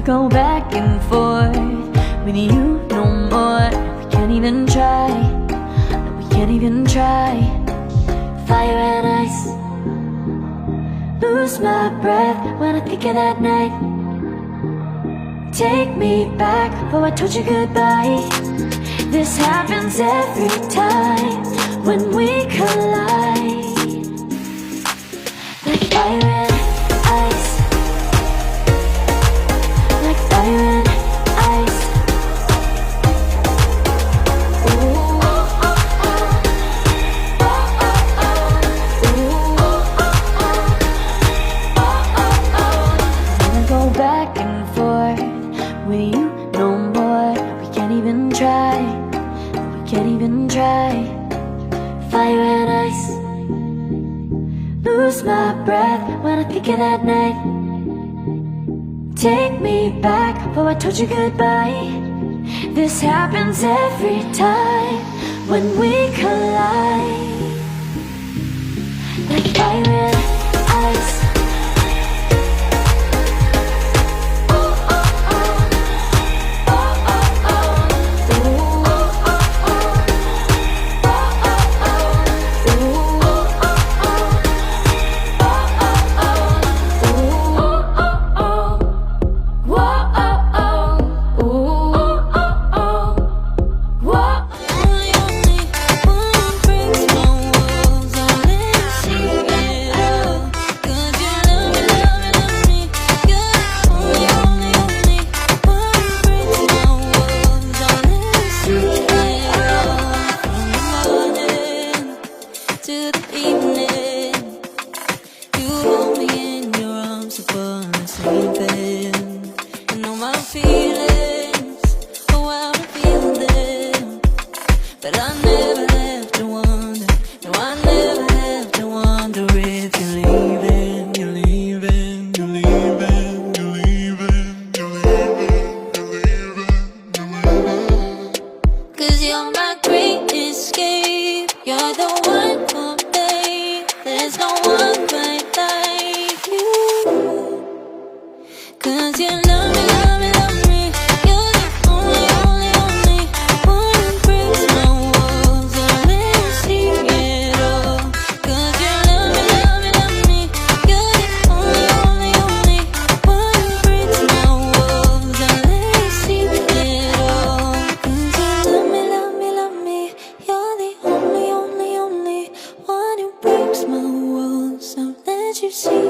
go back and forth with you no more. We can't even try, no, we can't even try. Fire and ice, lose my breath when I think of that night. Take me back before I told you goodbye. This happens every time when we collide. Like fire and ice, like fire and ice. Ooh, oh, oh, oh. Oh, oh, oh. Ooh, oh, oh, oh. Oh, oh, oh. Wanna go back and forth with you no more. We can't even try, we can't even try. Fire and ice, lose my breath when I think of that night. Take me back before I told you goodbye. This happens every time when we collide. Like fire and ice. Oh, oh, oh. Oh, oh, oh. Ooh, oh, oh, oh. Oh, oh, oh. Ooh, oh, oh, oh. Oh, oh, oh. Ooh, oh, oh, oh. Whoa, oh, oh. Ooh, oh, oh, oh. Whoa. Only one breaks my walls. I'll let see it all. 'Cause you love me, love me, love me. You're the only one breaks my walls. I'll let see it all. From the morning to the evening, you hold me in your arms upon the sleeping. You know my feelings, oh how I feel them. But I never have to wonder, no I never have to wonder if you're leaving, you're leaving, you're leaving, you're leaving, you're leaving, you're leaving, you're leaving. 'Cause you're my great escape, you're the one for me. There's no one quite like you. 'Cause you love me, love me, love me. You're the only, only, only one who breaks my walls. I'll let see it all. 'Cause you love me, love me, love me. You're the only, only, only one who breaks my walls. I'll let see it all. 'Cause you love me, love me, love me. You're the only, only, only one who breaks my walls. I'll let you see